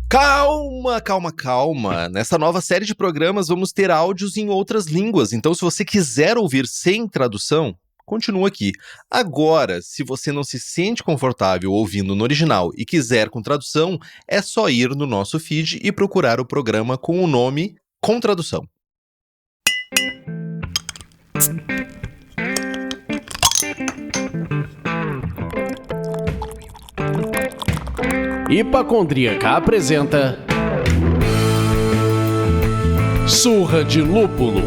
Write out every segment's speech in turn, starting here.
Calma, calma, calma. Nessa nova série de programas vamos ter áudios em outras línguas, então se você quiser ouvir sem tradução, continua aqui. Agora, se você não se sente confortável ouvindo no original e quiser com tradução, é só ir no nosso feed e procurar o programa com o nome com tradução. Hipacondríaca apresenta Surra de Lúpulo.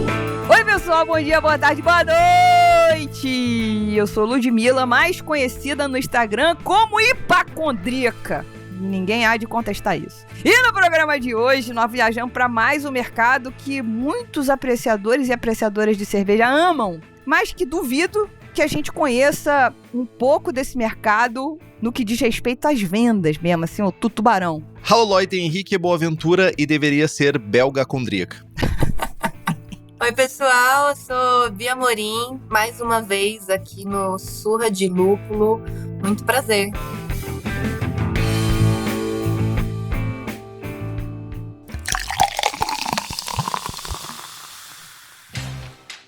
Oi pessoal, bom dia, boa tarde, boa noite! Eu sou Ludmilla, mais conhecida no Instagram como Hipacondríaca. Ninguém há de contestar isso. E no programa de hoje, nós viajamos para mais um mercado que muitos apreciadores e apreciadoras de cerveja amam, mas que duvido que a gente conheça um pouco desse mercado no que diz respeito às vendas mesmo, assim, o tubarão. Halloy tem Henrique Boaventura e deveria ser belga condríaca. Oi pessoal, eu sou Bia Morim, mais uma vez aqui no Surra de Lúpulo. Muito prazer.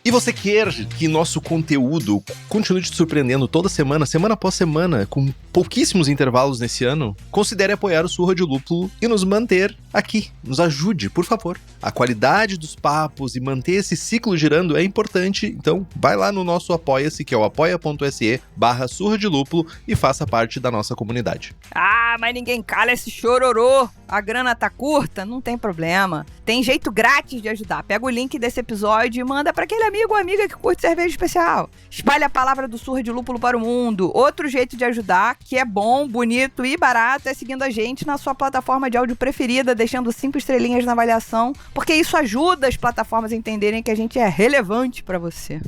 E você quer que nosso conteúdo continue te surpreendendo toda semana, semana após semana, com pouquíssimos intervalos nesse ano? Considere apoiar o Surra de Lúpulo e nos manter aqui. Nos ajude, por favor. A qualidade dos papos e manter esse ciclo girando é importante, então vai lá no nosso Apoia-se, que é o apoia.se/Surra de Lúpulo e faça parte da nossa comunidade. Ah, mas ninguém cala esse chororô. A grana tá curta? Não tem problema. Tem jeito grátis de ajudar. Pega o link desse episódio e manda pra aquele amigo ou amiga que curte cerveja especial. Espalha a palavra do Surra de Lúpulo para o mundo. Outro jeito de ajudar, que é bom, bonito e barato, é seguindo a gente na sua plataforma de áudio preferida, deixando 5 estrelinhas na avaliação, porque isso ajuda as plataformas a entenderem que a gente é relevante pra você.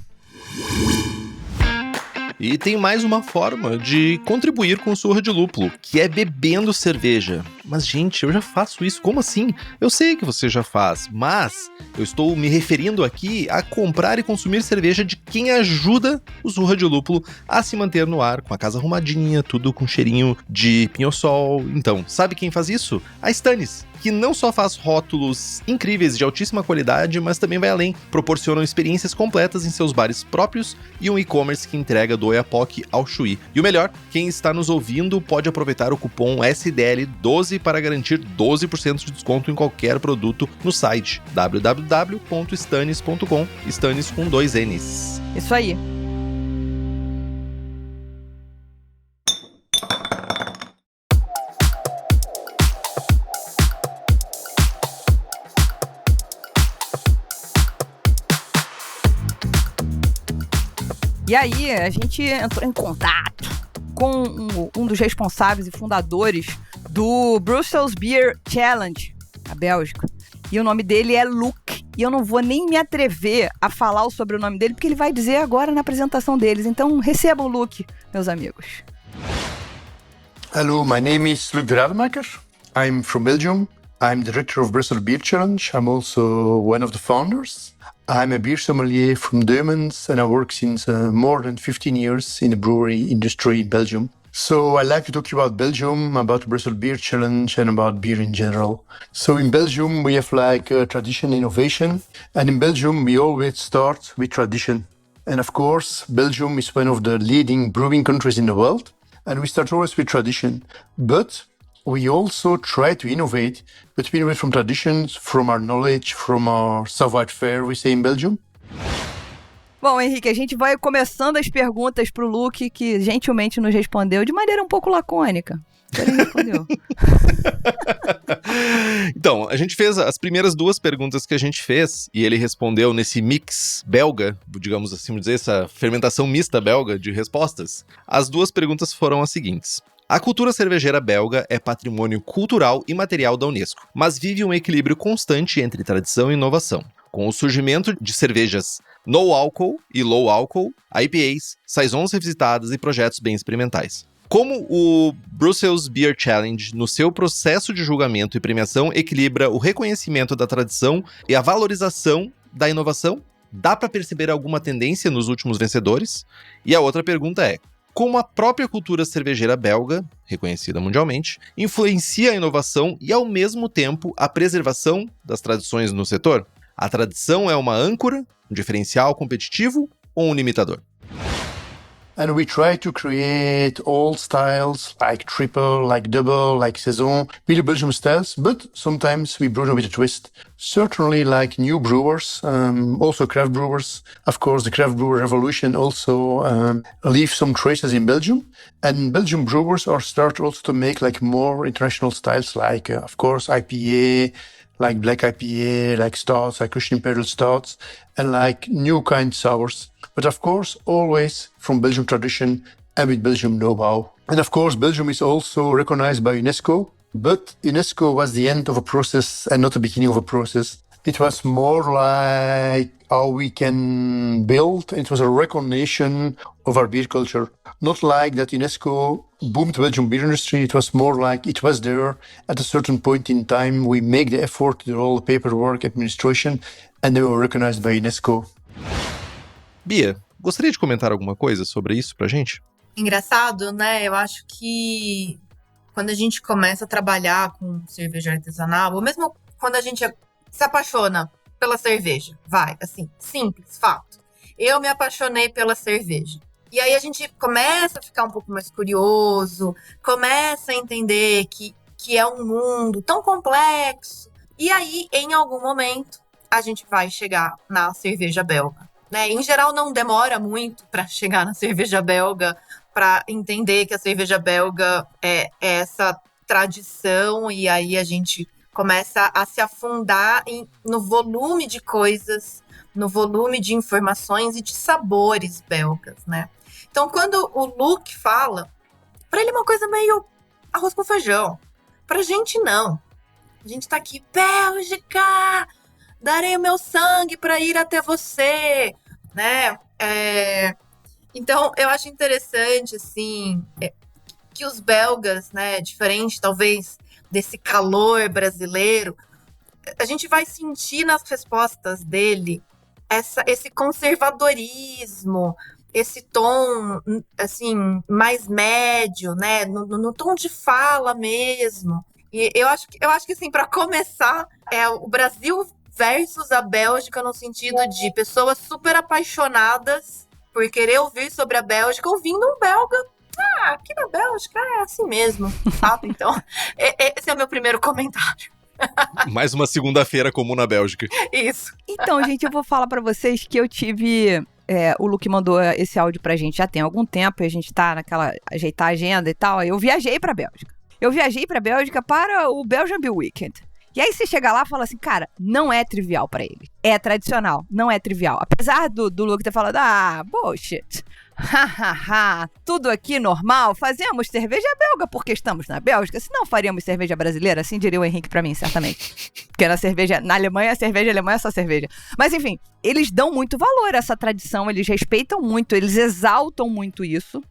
E tem mais uma forma de contribuir com o Surra de Lúpulo, que é bebendo cerveja. Mas, gente, eu já faço isso. Como assim? Eu sei que você já faz, mas eu estou me referindo aqui a comprar e consumir cerveja de quem ajuda o Surra de Lúpulo a se manter no ar, com a casa arrumadinha, tudo com cheirinho de pinho-sol. Então, sabe quem faz isso? A Stannis, que não só faz rótulos incríveis de altíssima qualidade, mas também vai além. Proporcionam experiências completas em seus bares próprios e um e-commerce que entrega do Oiapoque ao Chuí. E o melhor, quem está nos ouvindo pode aproveitar o cupom SDL12 para garantir 12% de desconto em qualquer produto no site www.stannis.com, Stannis com 2 N's. Isso aí. E aí, a gente entrou em contato com um dos responsáveis e fundadores do Brussels Beer Challenge, na Bélgica. E o nome dele é Luc. E eu não vou nem me atrever a falar o sobrenome dele, porque ele vai dizer agora na apresentação deles. Então, recebam o Luc, meus amigos. Hello, my name is Luc de Rademacher. I'm from Belgium. I'm director of Brussels Beer Challenge. I'm also one of the founders. I'm a beer sommelier from Deumens and I work since more than 15 years in the brewery industry in Belgium. So I like to talk about Belgium, about Brussels Beer Challenge and about beer in general. So in Belgium we have tradition innovation, and in Belgium we always start with tradition. And of course Belgium is one of the leading brewing countries in the world, and we start always with tradition. But we also try to innovate, but we innovate from traditions, from our knowledge, from our savoir-faire, we say in Belgium. Bom, Henrique, a gente vai começando as perguntas pro Luc, que gentilmente nos respondeu de maneira um pouco lacônica. Ele respondeu. Então, a gente fez as primeiras 2 perguntas que a gente fez, e ele respondeu nesse mix belga, digamos assim, dizer, essa fermentação mista belga de respostas. As 2 perguntas foram as seguintes. A cultura cervejeira belga é patrimônio cultural e material da Unesco, mas vive um equilíbrio constante entre tradição e inovação, com o surgimento de cervejas no álcool e low álcool, IPAs, saisons revisitadas e projetos bem experimentais. Como o Brussels Beer Challenge, no seu processo de julgamento e premiação, equilibra o reconhecimento da tradição e a valorização da inovação? Dá para perceber alguma tendência nos últimos vencedores? E a outra pergunta é: como a própria cultura cervejeira belga, reconhecida mundialmente, influencia a inovação e, ao mesmo tempo, a preservação das tradições no setor? A tradição é uma âncora, um diferencial competitivo ou um limitador? And we try to create all styles, like triple, like double, like saison, really Belgium styles, but sometimes we brew them with a twist. Certainly like new brewers, also craft brewers. Of course, the craft brewer revolution also leave some traces in Belgium. And Belgian brewers are start also to make like more international styles, like, of course, IPA, like black IPA, like stouts, like Russian Imperial stouts, and like new kind sours. But of course, always from Belgian tradition and with Belgium know-how. And of course, Belgium is also recognized by UNESCO, but UNESCO was the end of a process and not the beginning of a process. It was more like how we can build. It was a recognition of our beer culture. Not like that UNESCO boomed the Belgian beer industry. It was more like it was there at a certain point in time. We make the effort to do all the paperwork, administration, and they were recognized by UNESCO. Bia, gostaria de comentar alguma coisa sobre isso pra gente? Engraçado, né? Eu acho que quando a gente começa a trabalhar com cerveja artesanal, ou mesmo quando a gente se apaixona pela cerveja, vai, assim, simples, fato. Eu me apaixonei pela cerveja. E aí a gente começa a ficar um pouco mais curioso, começa a entender que é um mundo tão complexo. E aí, em algum momento, a gente vai chegar na cerveja belga. Né? Em geral, não demora muito para chegar na cerveja belga, para entender que a cerveja belga é essa tradição, e aí a gente começa a se afundar no volume de coisas, no volume de informações e de sabores belgas, né? Então, quando o Luc fala, para ele é uma coisa meio arroz com feijão. Pra gente, não. A gente tá aqui, Bélgica, darei o meu sangue para ir até você, né? Então, eu acho interessante, assim, que os belgas, né, diferente, talvez, desse calor brasileiro, a gente vai sentir nas respostas dele esse conservadorismo, esse tom, assim, mais médio, né, no tom de fala mesmo. E eu acho que assim, para começar, é o Brasil versus a Bélgica no sentido de pessoas super apaixonadas por querer ouvir sobre a Bélgica, ouvindo um belga. Aqui na Bélgica é assim mesmo, sabe? Então, esse é o meu primeiro comentário. Mais uma segunda-feira comum na Bélgica. Isso. Então, gente, eu vou falar pra vocês que eu tive... o Luc mandou esse áudio pra gente já tem algum tempo, e a gente tá naquela... ajeitar a agenda e tal. Eu viajei pra Bélgica. Eu viajei pra Bélgica para o Belgian Beer Weekend. E aí você chega lá e fala assim, cara, não é trivial pra ele. É tradicional, não é trivial. Apesar do Luc ter falado, bullshit. Tudo aqui normal, fazemos cerveja belga porque estamos na Bélgica. Se não faríamos cerveja brasileira, assim diria o Henrique pra mim, certamente. Porque na Alemanha, a cerveja alemã é só cerveja. Mas enfim, eles dão muito valor a essa tradição, eles respeitam muito, eles exaltam muito isso.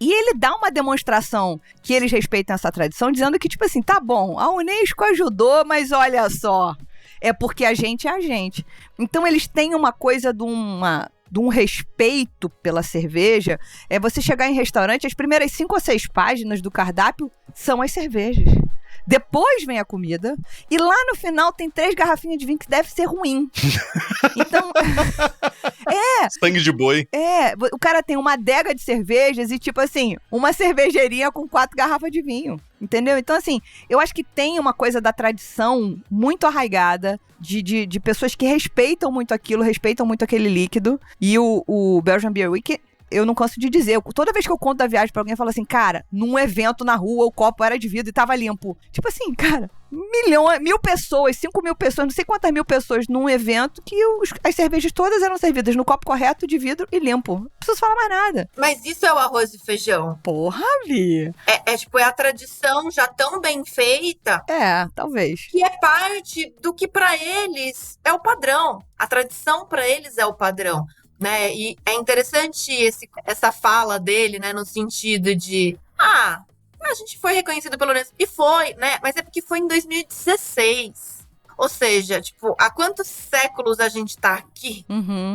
E ele dá uma demonstração que eles respeitam essa tradição, dizendo que, tipo assim, tá bom, a Unesco ajudou, mas olha só, é porque a gente é a gente. Então eles têm uma coisa de um respeito pela cerveja. É você chegar em restaurante, as primeiras 5 ou 6 páginas do cardápio são as cervejas. Depois vem a comida, e lá no final tem 3 garrafinhas de vinho que deve ser ruim. Então, sangue de boi. O cara tem uma adega de cervejas e, tipo assim, uma cervejeirinha com 4 garrafas de vinho, entendeu? Então, assim, eu acho que tem uma coisa da tradição muito arraigada, de pessoas que respeitam muito aquilo, respeitam muito aquele líquido, e o Belgian Beer Week... Eu não canso de dizer. Toda vez que eu conto da viagem pra alguém, eu falo assim, cara, num evento na rua, o copo era de vidro e tava limpo. Tipo assim, cara, 1.000 pessoas, 5.000 pessoas, não sei quantas mil pessoas num evento que as cervejas todas eram servidas no copo correto, de vidro e limpo. Não preciso falar mais nada. Mas isso é o arroz e feijão. Porra, Vi. É a tradição já tão bem feita. Talvez. Que é parte do que pra eles é o padrão. A tradição pra eles é o padrão. Né? E é interessante essa fala dele, né, no sentido de a gente foi reconhecido pelo Unesco, e foi, né, mas é porque foi em 2016, ou seja, tipo, há quantos séculos a gente tá aqui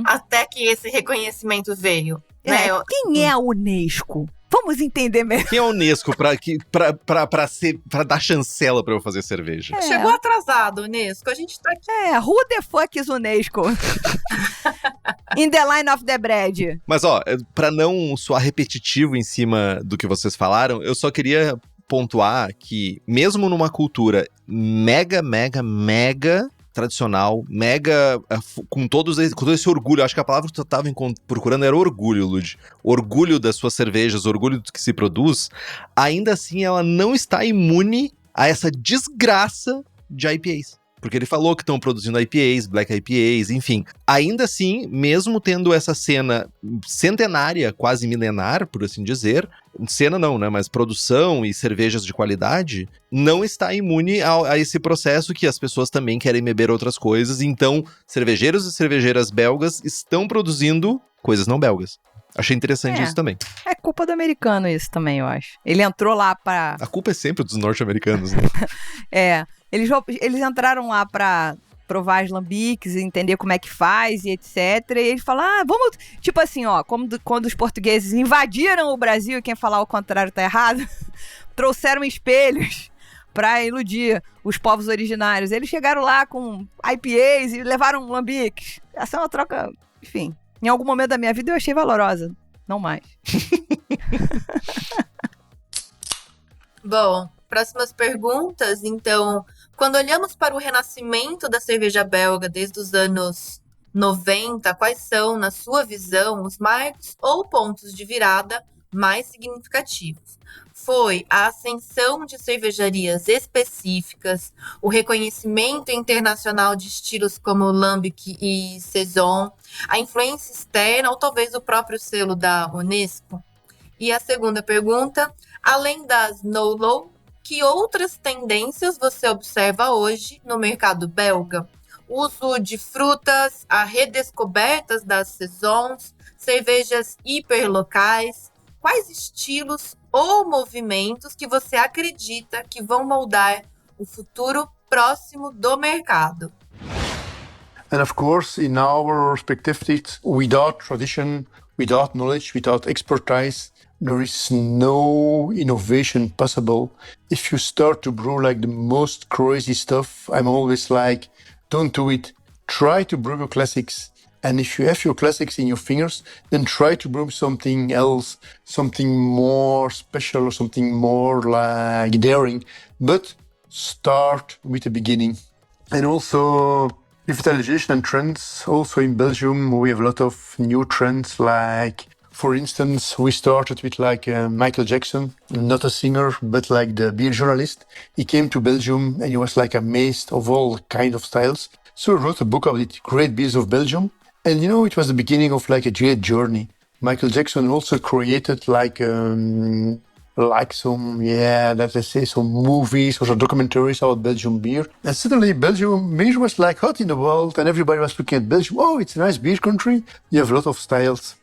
até que esse reconhecimento veio, né? Quem é a Unesco? Vamos entender melhor. Quem é o Unesco pra dar chancela pra eu fazer cerveja? Chegou atrasado, Unesco. A gente tá aqui. Who the fuck is Unesco? In the line of the bread. Mas, ó, pra não soar repetitivo em cima do que vocês falaram, eu só queria pontuar que, mesmo numa cultura mega tradicional, com todo esse orgulho, acho que a palavra que tu tava procurando era orgulho, Lud. Orgulho das suas cervejas, orgulho do que se produz, ainda assim ela não está imune a essa desgraça de IPAs. Porque ele falou que estão produzindo IPAs, Black IPAs, enfim. Ainda assim, mesmo tendo essa cena centenária, quase milenar, por assim dizer, cena não, né, mas produção e cervejas de qualidade, não está imune a esse processo que as pessoas também querem beber outras coisas. Então, cervejeiros e cervejeiras belgas estão produzindo coisas não belgas. Achei interessante isso também. É culpa do americano isso também, eu acho. Ele entrou lá pra... A culpa é sempre dos norte-americanos, né? Eles entraram lá pra provar as lambiques, entender como é que faz e etc. E eles falaram, vamos... Tipo assim, ó, quando os portugueses invadiram o Brasil, e quem falar o contrário tá errado, trouxeram espelhos pra iludir os povos originários. Eles chegaram lá com IPAs e levaram lambiques. Essa é uma troca, enfim... Em algum momento da minha vida eu achei valorosa. Não mais. Bom, próximas perguntas. Então, quando olhamos para o renascimento da cerveja belga desde os anos 90, quais são, na sua visão, os marcos ou pontos de virada mais significativos? Foi a ascensão de cervejarias específicas, o reconhecimento internacional de estilos como Lambic e Saison, a influência externa ou talvez o próprio selo da Unesco? E a segunda pergunta, além das no-low, que outras tendências você observa hoje no mercado belga? Uso de frutas, a redescobertas das saisons, cervejas hiperlocais. Quais estilos ou movimentos que você acredita que vão moldar o futuro próximo do mercado? And of course, in our perspective, without tradition, without knowledge, without expertise, there is no innovation possible. If you start to brew like the most crazy stuff, I'm always like, don't do it. Try to brew your classics. And if you have your classics in your fingers, then try to brew something else, something more special or something more like daring. But start with the beginning. And also revitalization and trends. Also in Belgium, we have a lot of new trends. Like, for instance, we started with Michael Jackson, not a singer, but like the beer journalist. He came to Belgium and he was like amazed of all kind of styles. So he wrote a book about it, Great Beers of Belgium. And it was the beginning of like a great journey. Michael Jackson also created some movies or some documentaries about Belgian beer. And suddenly Belgium beer was like hot in the world and everybody was looking at Belgium. Oh, it's a nice beer country. You have a lot of styles.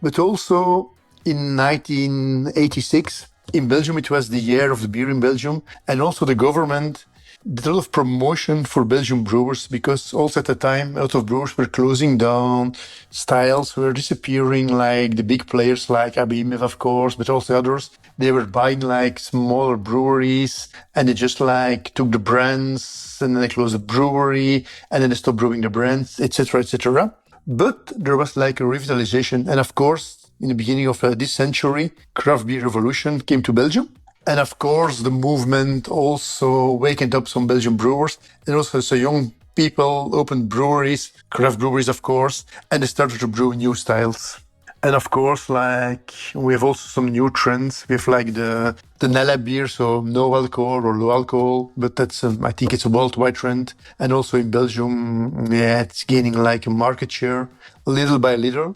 But also in 1986, in Belgium, it was the year of the beer in Belgium. And also the government did a lot of promotion for Belgian brewers because also at the time, a lot of brewers were closing down, styles were disappearing, like the big players like ABIMEV, of course, but also others. They were buying like smaller breweries and they just like took the brands and then they closed the brewery and then they stopped brewing the brands, etc., etc. But there was like a revitalization. And of course, in the beginning of this century, craft beer revolution came to Belgium. And of course, the movement also wakened up some Belgian brewers. And also so young people opened breweries, craft breweries, of course, and they started to brew new styles. And of course, like, we have also some new trends. We have like the Nella beer, so no alcohol or low alcohol, but that's, I think it's a worldwide trend. And also in Belgium, it's gaining like a market share, little by little.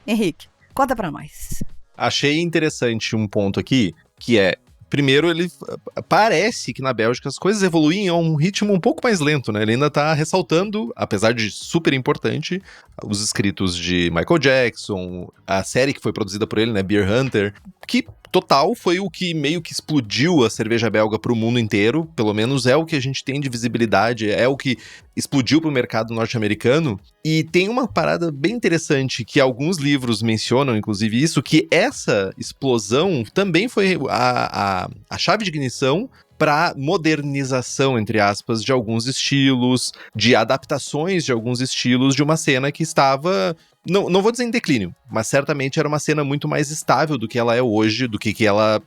Henrique, conta pra nós. Achei interessante um ponto aqui, que é, primeiro, ele parece que na Bélgica as coisas evoluem a um ritmo um pouco mais lento, né? Ele ainda tá ressaltando, apesar de super importante, os escritos de Michael Jackson, a série que foi produzida por ele, né, Beer Hunter, que total, foi o que meio que explodiu a cerveja belga para o mundo inteiro, pelo menos é o que a gente tem de visibilidade, é o que explodiu para o mercado norte-americano. E tem uma parada bem interessante que alguns livros mencionam, inclusive isso, que essa explosão também foi a chave de ignição para modernização, entre aspas, de alguns estilos, de adaptações de alguns estilos de uma cena que estava, não vou dizer em declínio, mas certamente era uma cena muito mais estável do que ela é hoje, do que ela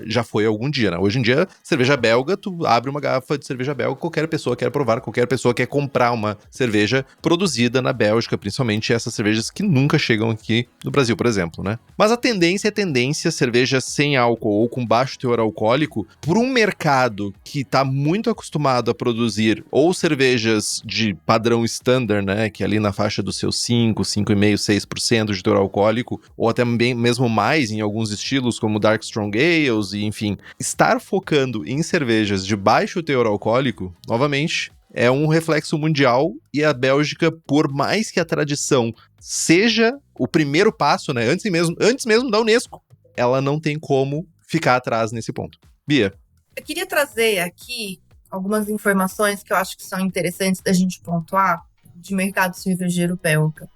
já foi algum dia, né? Hoje em dia, cerveja belga, tu abre uma garrafa de cerveja belga, qualquer pessoa quer provar, qualquer pessoa quer comprar uma cerveja produzida na Bélgica, principalmente essas cervejas que nunca chegam aqui no Brasil, por exemplo, né? Mas a tendência é cerveja sem álcool ou com baixo teor alcoólico, por um mercado que tá muito acostumado a produzir ou cervejas de padrão standard, né, que é ali na faixa dos seus 5,5%, 6% de teor alcoólico, ou até mesmo mais em alguns estilos como Dark Strong Ales, e enfim, estar focando em cervejas de baixo teor alcoólico, novamente, é um reflexo mundial, e a Bélgica, por mais que a tradição seja o primeiro passo, né, antes mesmo da Unesco, ela não tem como ficar atrás nesse ponto. Bia? Eu queria trazer aqui algumas informações que eu acho que são interessantes da gente pontuar de mercado cervejeiro belga.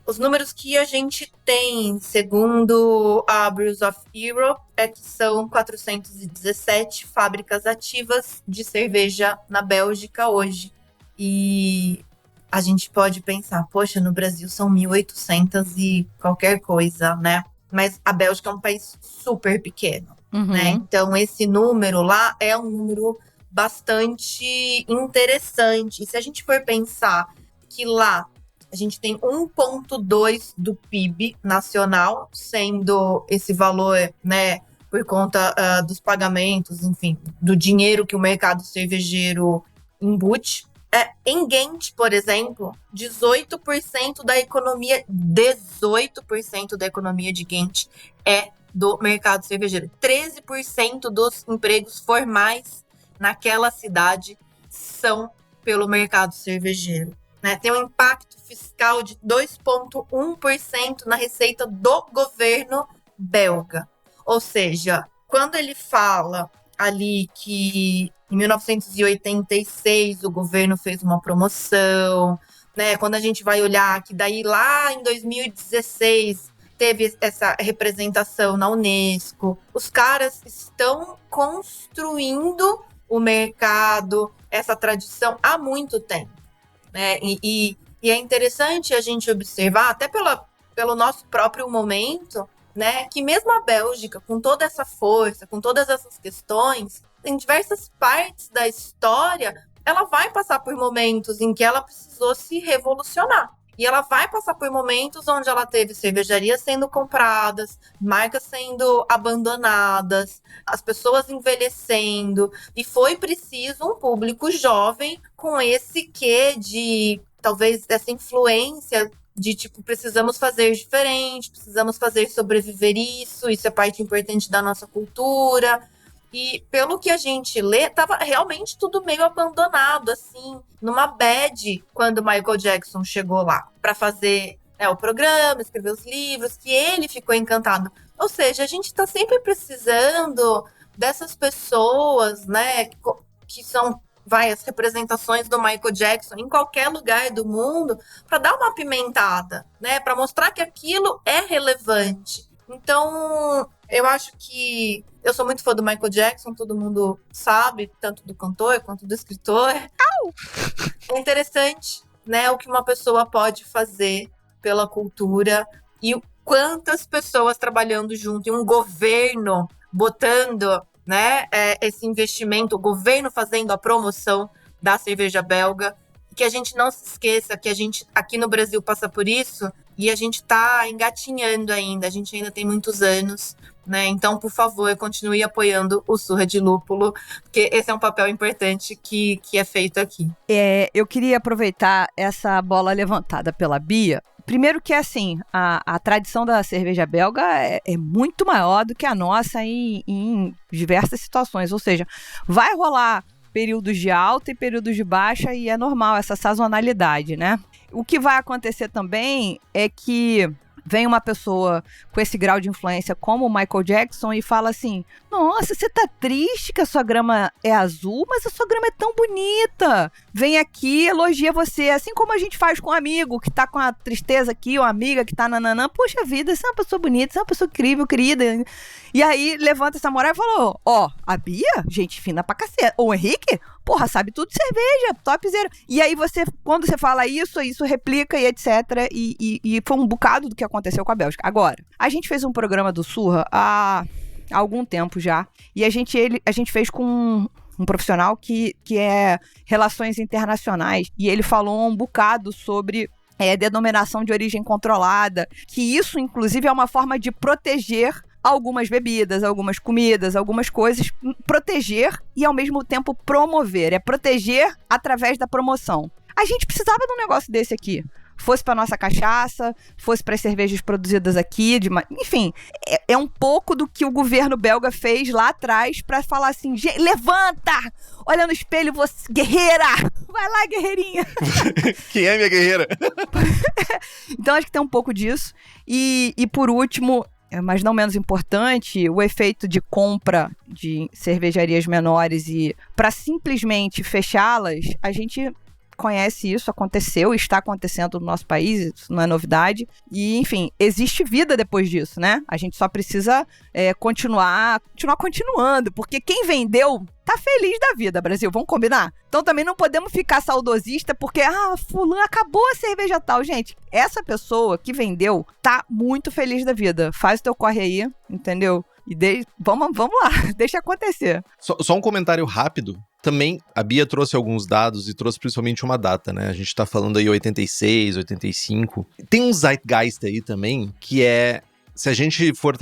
Os números que a gente tem, segundo a Brews of Europe, é que são 417 fábricas ativas de cerveja na Bélgica hoje. E a gente pode pensar, poxa, no Brasil são 1.800 e qualquer coisa, né? Mas a Bélgica é um país super pequeno. Né? Então, esse número lá é um número bastante interessante. E se a gente for pensar que lá a gente tem 1,2% do PIB nacional, sendo esse valor, né, por conta dos pagamentos, enfim, do dinheiro que o mercado cervejeiro embute. Em Ghent, por exemplo, 18% da economia de Ghent é do mercado cervejeiro. 13% dos empregos formais naquela cidade são pelo mercado cervejeiro. Né? Tem um impacto fiscal de 2,1% na receita do governo belga. Ou seja, quando ele fala ali que em 1986 o governo fez uma promoção, né? Quando a gente vai olhar que daí lá em 2016 teve essa representação na Unesco. Os caras estão construindo o mercado, essa tradição há muito tempo, né? E é interessante a gente observar, até pelo nosso próprio momento, né, que mesmo a Bélgica, com toda essa força, com todas essas questões, em diversas partes da história, ela vai passar por momentos em que ela precisou se revolucionar. E ela vai passar por momentos onde ela teve cervejarias sendo compradas, marcas sendo abandonadas, as pessoas envelhecendo. E foi preciso um público jovem com esse quê de, talvez, essa influência de, tipo, precisamos fazer diferente, precisamos fazer sobreviver isso é parte importante da nossa cultura. E pelo que a gente lê, tava realmente tudo meio abandonado, assim, numa bad, quando o Michael Jackson chegou lá para fazer o programa, escrever os livros, que ele ficou encantado. Ou seja, a gente tá sempre precisando dessas pessoas, né, que são as representações do Michael Jackson em qualquer lugar do mundo, para dar uma apimentada, né, para mostrar que aquilo é relevante. Então, eu acho que eu sou muito fã do Michael Jackson, todo mundo sabe, tanto do cantor quanto do escritor. É interessante, né, o que uma pessoa pode fazer pela cultura e quantas pessoas trabalhando junto, e um governo botando, né, esse investimento, o governo fazendo a promoção da cerveja belga. Que a gente não se esqueça que a gente aqui no Brasil passa por isso e a gente está engatinhando ainda, a gente ainda tem muitos anos, né? Então, por favor, continue apoiando o Surra de Lúpulo, porque esse é um papel importante que é feito aqui. Eu queria aproveitar essa bola levantada pela Bia. Primeiro que, assim, a tradição da cerveja belga é muito maior do que a nossa em diversas situações, ou seja, vai rolar períodos de alta e períodos de baixa, e é normal essa sazonalidade, né? O que vai acontecer também é que vem uma pessoa com esse grau de influência como o Michael Jackson e fala assim, nossa, você tá triste que a sua grama é azul, mas a sua grama é tão bonita. Vem aqui, elogia você, assim como a gente faz com um amigo que tá com a tristeza aqui, ou amiga que tá nananã, poxa vida, você é uma pessoa bonita, você é uma pessoa incrível, querida. E aí, levanta essa moral e falou, a Bia, gente fina pra cacete. Ou o Henrique, porra, sabe tudo de cerveja, topzera. E aí quando você fala isso replica e etc. E foi um bocado do que aconteceu com a Bélgica. Agora, a gente fez um programa do Surra há algum tempo já, e a gente fez com um profissional que é relações internacionais, e ele falou um bocado sobre denominação de origem controlada, que isso, inclusive, é uma forma de proteger algumas bebidas, algumas comidas, algumas coisas, proteger e, ao mesmo tempo, promover. É proteger através da promoção. A gente precisava de um negócio desse aqui. Fosse para nossa cachaça, fosse para as cervejas produzidas aqui, enfim, é um pouco do que o governo belga fez lá atrás para falar assim, levanta, olha no espelho, você, guerreira, vai lá, guerreirinha. Quem é minha guerreira? Então acho que tem um pouco disso. E por último, mas não menos importante, o efeito de compra de cervejarias menores e para simplesmente fechá-las, a gente conhece isso, aconteceu, está acontecendo no nosso país, isso não é novidade. E, enfim, existe vida depois disso, né? A gente só precisa continuar continuando, porque quem vendeu tá feliz da vida, Brasil, vamos combinar? Então também não podemos ficar saudosista porque, fulano, acabou a cerveja tal. Gente, essa pessoa que vendeu tá muito feliz da vida. Faz o teu corre aí, entendeu? E vamos lá, deixa acontecer. Só um comentário rápido. Também a Bia trouxe alguns dados e trouxe principalmente uma data, né? A gente tá falando aí 86, 85. Tem um zeitgeist aí também, que é... Se a gente for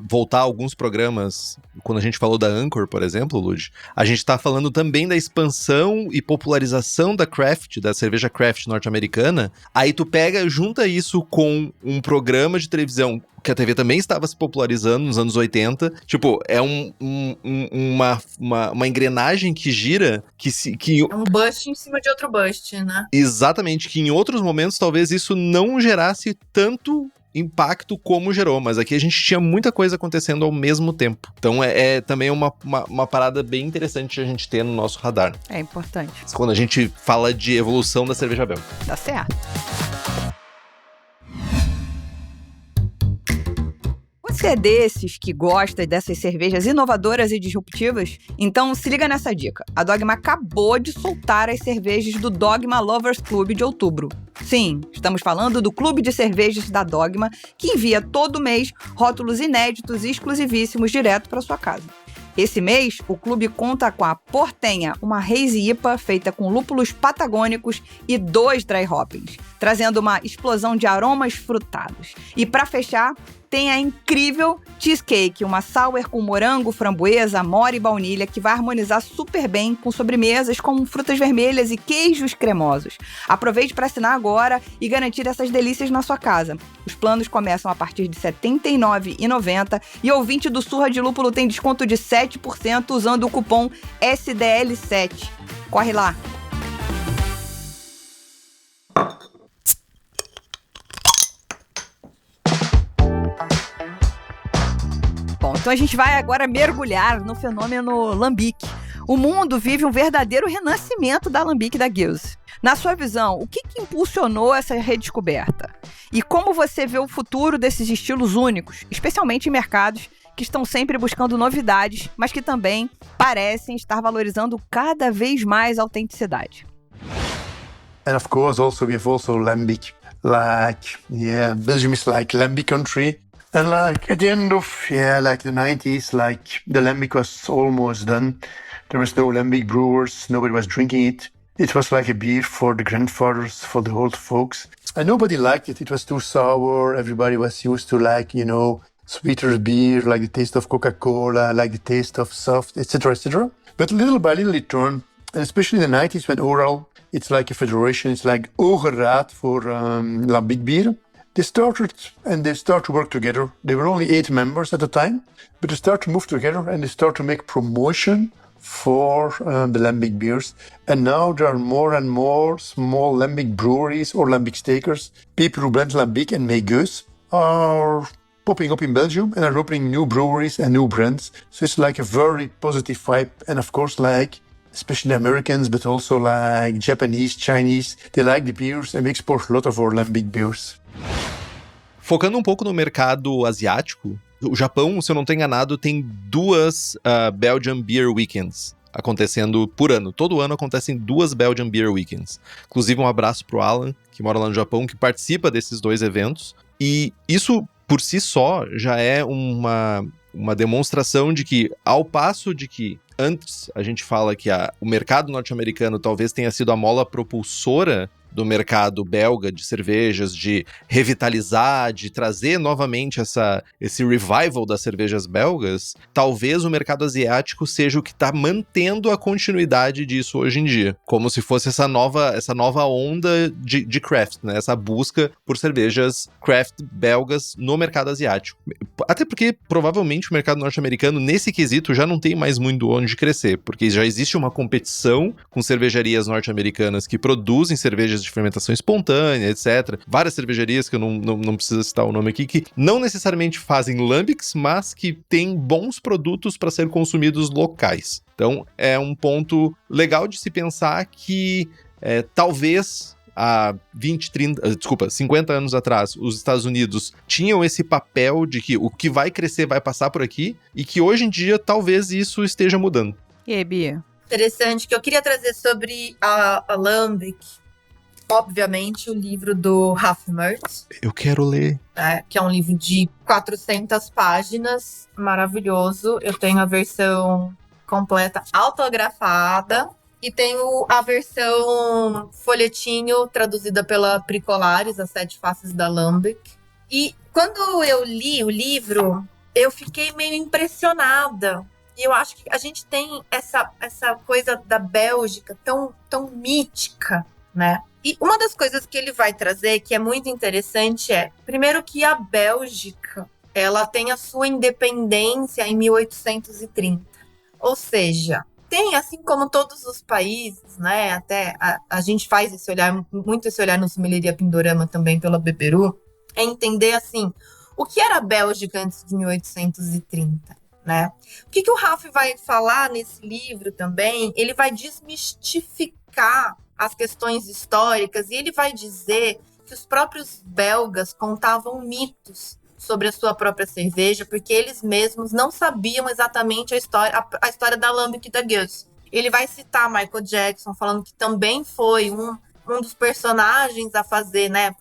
voltar a alguns programas, quando a gente falou da Anchor, por exemplo, Lud, a gente tá falando também da expansão e popularização da craft, da cerveja craft norte-americana. Aí tu junta isso com um programa de televisão que a TV também estava se popularizando nos anos 80. Tipo, é uma engrenagem que gira, É um bust em cima de outro bust, né? Exatamente, que em outros momentos talvez isso não gerasse tanto impacto como gerou, mas aqui a gente tinha muita coisa acontecendo ao mesmo tempo. Então é também uma parada bem interessante a gente ter no nosso radar. É importante. Quando a gente fala de evolução da cerveja belga. Tá certo. Você é desses que gosta dessas cervejas inovadoras e disruptivas? Então se liga nessa dica. A Dogma acabou de soltar as cervejas do Dogma Lovers Club de outubro. Sim, estamos falando do clube de cervejas da Dogma, que envia todo mês rótulos inéditos e exclusivíssimos direto para sua casa. Esse mês, o clube conta com a Portenha, uma Hazy IPA feita com lúpulos patagônicos e 2 dry hoppings, trazendo uma explosão de aromas frutados. E para fechar, tem a incrível Cheesecake, uma sour com morango, framboesa, amora e baunilha que vai harmonizar super bem com sobremesas com frutas vermelhas e queijos cremosos. Aproveite para assinar agora e garantir essas delícias na sua casa. Os planos começam a partir de R$ 79,90 e o ouvinte do Surra de Lúpulo tem desconto de 7% usando o cupom SDL7. Corre lá! Bom, então a gente vai agora mergulhar no fenômeno lambique. O mundo vive um verdadeiro renascimento da alambique da Gills. Na sua visão, o que impulsionou essa redescoberta? E como você vê o futuro desses estilos únicos, especialmente em mercados que estão sempre buscando novidades, mas que também parecem estar valorizando cada vez mais a autenticidade? And of course, we have also lambic. Belgium is like lambic country. And at the end of the 90s, the lambic was almost done. There was no lambic brewers, nobody was drinking it. It was like a beer for the grandfathers, for the old folks. And nobody liked it. It was too sour. Everybody was used to sweeter beer, like the taste of Coca-Cola, like the taste of soft, etc., etc. But little by little it turned, and especially in the 90s when Oral, it's like a federation, it's like Hoge Raad for lambic beer. They started to work together. They were only 8 members at the time, but they start to move together and they start to make promotion for the lambic beers. And now there are more and more small lambic breweries or lambic stakers, people who blend lambic and make gueuse. are popping up in Belgium and are opening new breweries and new brands. So it's like a very positive vibe. And of course, like, especially Americans, but also like Japanese, Chinese, they like the beers and we export a lot of our lambic beers. Focando um pouco no mercado asiático, o Japão, se eu não estou enganado, tem 2 Belgian Beer Weekends acontecendo por ano. Todo ano acontecem 2 Belgian Beer Weekends. Inclusive, um abraço pro Alan, que mora lá no Japão, que participa desses 2 eventos. E isso, por si só, já é uma demonstração de que, ao passo de que antes a gente fala que o mercado norte-americano talvez tenha sido a mola propulsora do mercado belga de cervejas, de revitalizar, de trazer novamente esse revival das cervejas belgas, talvez o mercado asiático seja o que está mantendo a continuidade disso hoje em dia. Como se fosse essa nova onda de craft, né? Essa busca por cervejas craft belgas no mercado asiático. Até porque, provavelmente, o mercado norte-americano, nesse quesito, já não tem mais muito onde crescer, porque já existe uma competição com cervejarias norte-americanas que produzem cervejas de fermentação espontânea, etc. Várias cervejarias, que eu não preciso citar o nome aqui, que não necessariamente fazem lambics, mas que têm bons produtos para ser consumidos locais. Então, é um ponto legal de se pensar que talvez há 50 anos atrás, os Estados Unidos tinham esse papel de que o que vai crescer vai passar por aqui, e que hoje em dia talvez isso esteja mudando. E aí, Bia? Interessante, que eu queria trazer sobre a Lambic, obviamente, o livro do Ralph Mertz. Eu quero ler. Que é um livro de 400 páginas, maravilhoso. Eu tenho a versão completa autografada e tenho a versão folhetinho traduzida pela Pricolares, As 7 Faces da Lambic. E quando eu li o livro, eu fiquei meio impressionada. E eu acho que a gente tem essa coisa da Bélgica tão mítica, né? E uma das coisas que ele vai trazer, que é muito interessante, primeiro, que a Bélgica, ela tem a sua independência em 1830. Ou seja, tem, assim como todos os países, né? Até a gente faz esse olhar no Sommeleria Pindorama também pela Beberu, é entender, assim, o que era a Bélgica antes de 1830, né? O que o Ralph vai falar nesse livro também, ele vai desmistificar as questões históricas, e ele vai dizer que os próprios belgas contavam mitos sobre a sua própria cerveja, porque eles mesmos não sabiam exatamente a história da Lambic da Gueuze. Ele vai citar Michael Jackson, falando que também foi um dos personagens a fazer, né,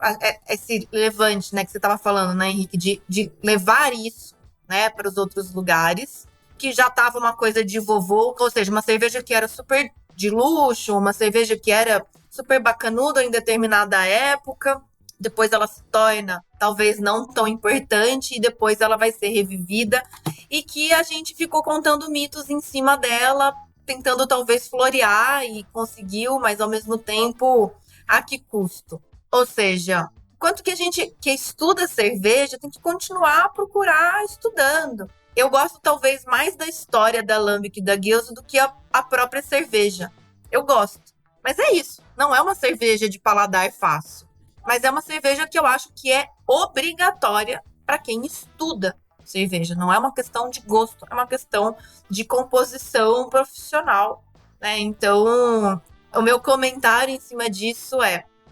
esse levante, né, que você estava falando, né, Henrique, de levar isso, né, para os outros lugares, que já estava uma coisa de vovô, ou seja, uma cerveja que era super de luxo, uma cerveja que era super bacanuda em determinada época, depois ela se torna talvez não tão importante e depois ela vai ser revivida, e que a gente ficou contando mitos em cima dela, tentando talvez florear, e conseguiu, mas ao mesmo tempo, a que custo? Ou seja, quanto que a gente que estuda cerveja tem que continuar a procurar estudando. Eu gosto talvez mais da história da Lambic da Gueuze do que a própria cerveja. Eu gosto. Mas é isso. Não é uma cerveja de paladar fácil. Mas é uma cerveja que eu acho que é obrigatória para quem estuda cerveja. Não é uma questão de gosto, é uma questão de composição profissional, né? Então, o meu comentário em cima disso